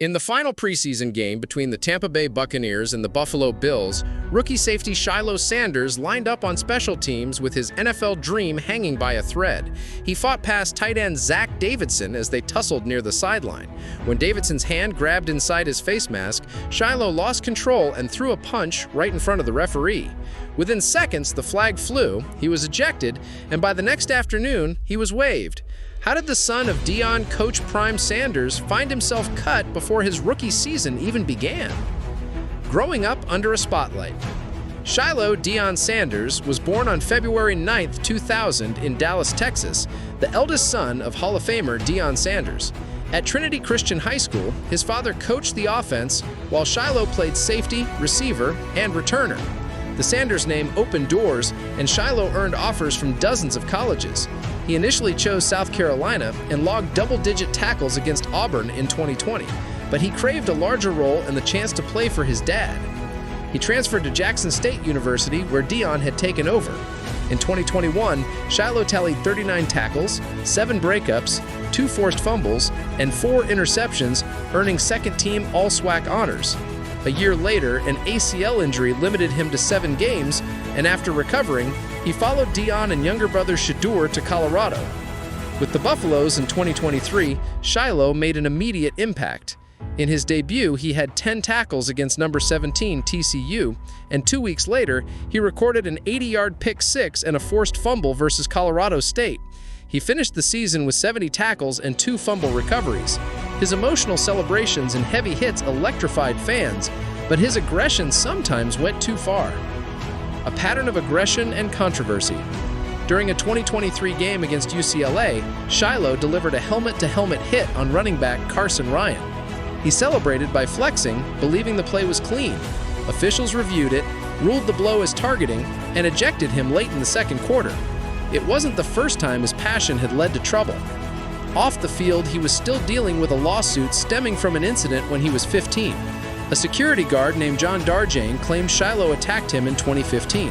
In the final preseason game between the Tampa Bay Buccaneers and the Buffalo Bills, rookie safety Shilo Sanders lined up on special teams with his NFL dream hanging by a thread. He fought past tight end Zach Davidson as they tussled near the sideline. When Davidson's hand grabbed inside his face mask, Shilo lost control and threw a punch right in front of the referee. Within seconds, the flag flew, he was ejected, and by the next afternoon, he was waived. How did the son of Deion Coach Prime Sanders find himself cut before his rookie season even began? Growing up under a spotlight. Shilo Deion Sanders was born on February 9, 2000 in Dallas, Texas, the eldest son of Hall of Famer Deion Sanders. At Trinity Christian High School, his father coached the offense while Shilo played safety, receiver, and returner. The Sanders name opened doors, and Shilo earned offers from dozens of colleges. He initially chose South Carolina and logged double-digit tackles against Auburn in 2020, but he craved a larger role and the chance to play for his dad. He transferred to Jackson State University, where Deion had taken over. In 2021, Shilo tallied 39 tackles, 7 breakups, 2 forced fumbles, and 4 interceptions, earning second-team All-SWAC honors. A year later, an ACL injury limited him to 7 games, and after recovering, he followed Deion and younger brother Shedeur to Colorado. With the Buffaloes in 2023, Shilo made an immediate impact. In his debut, he had 10 tackles against number 17 TCU, and 2 weeks later, he recorded an 80-yard pick six and a forced fumble versus Colorado State. He finished the season with 70 tackles and 2 fumble recoveries. His emotional celebrations and heavy hits electrified fans, but his aggression sometimes went too far. A pattern of aggression and controversy. During a 2023 game against UCLA, Shilo delivered a helmet-to-helmet hit on running back Carson Ryan. He celebrated by flexing, believing the play was clean. Officials reviewed it, ruled the blow as targeting, and ejected him late in the second quarter. It wasn't the first time his passion had led to trouble. Off the field, he was still dealing with a lawsuit stemming from an incident when he was 15. A security guard named John Darjane claimed Shilo attacked him in 2015.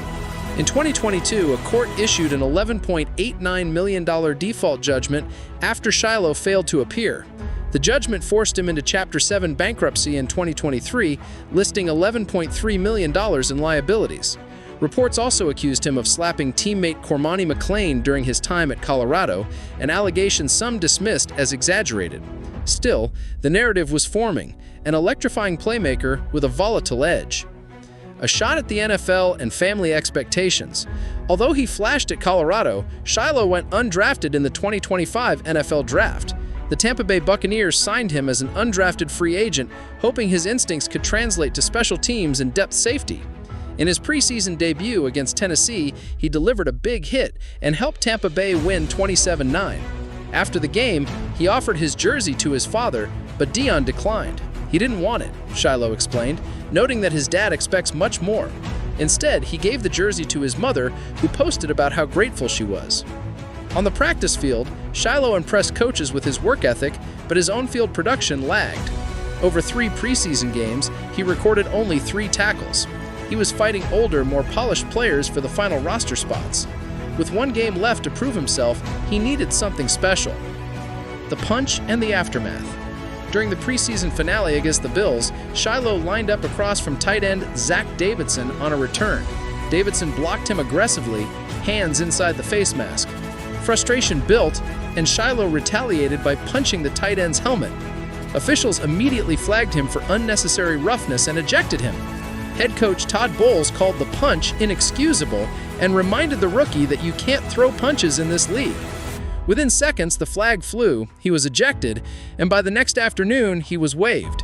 In 2022, a court issued an $11.89 million default judgment after Shilo failed to appear. The judgment forced him into Chapter 7 bankruptcy in 2023, listing $11.3 million in liabilities. Reports also accused him of slapping teammate Cormani McClain during his time at Colorado, an allegation some dismissed as exaggerated. Still, the narrative was forming, an electrifying playmaker with a volatile edge. A shot at the NFL and family expectations. Although he flashed at Colorado, Shilo went undrafted in the 2025 NFL Draft. The Tampa Bay Buccaneers signed him as an undrafted free agent, hoping his instincts could translate to special teams and depth safety. In his preseason debut against Tennessee, he delivered a big hit and helped Tampa Bay win 27-9. After the game, he offered his jersey to his father, but Deion declined. He didn't want it, Shilo explained, noting that his dad expects much more. Instead, he gave the jersey to his mother, who posted about how grateful she was. On the practice field, Shilo impressed coaches with his work ethic, but his on-field production lagged. Over 3 preseason games, he recorded only 3 tackles. He was fighting older, more polished players for the final roster spots. With 1 game left to prove himself, he needed something special. The punch and the aftermath. During the preseason finale against the Bills, Shilo lined up across from tight end Zach Davidson on a return. Davidson blocked him aggressively, hands inside the face mask. Frustration built, and Shilo retaliated by punching the tight end's helmet. Officials immediately flagged him for unnecessary roughness and ejected him. Head coach Todd Bowles called the punch inexcusable and reminded the rookie that you can't throw punches in this league. Within seconds, the flag flew, he was ejected, and by the next afternoon, he was waived.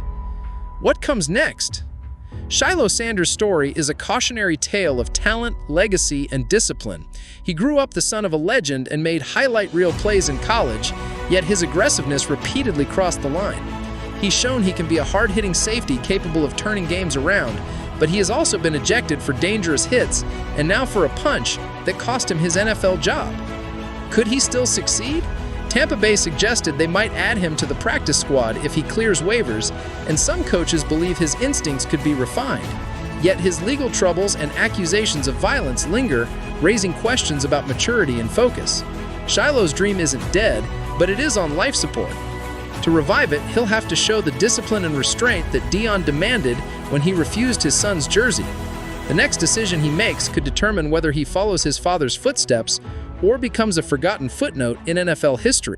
What comes next? Shilo Sanders' story is a cautionary tale of talent, legacy, and discipline. He grew up the son of a legend and made highlight reel plays in college, yet his aggressiveness repeatedly crossed the line. He's shown he can be a hard-hitting safety capable of turning games around, but he has also been ejected for dangerous hits and now for a punch that cost him his NFL job. Could he still succeed? Tampa Bay suggested they might add him to the practice squad if he clears waivers, and some coaches believe his instincts could be refined. Yet his legal troubles and accusations of violence linger, raising questions about maturity and focus. Shilo's dream isn't dead, but it is on life support. To revive it, he'll have to show the discipline and restraint that Deion demanded when he refused his son's jersey. The next decision he makes could determine whether he follows his father's footsteps or becomes a forgotten footnote in NFL history.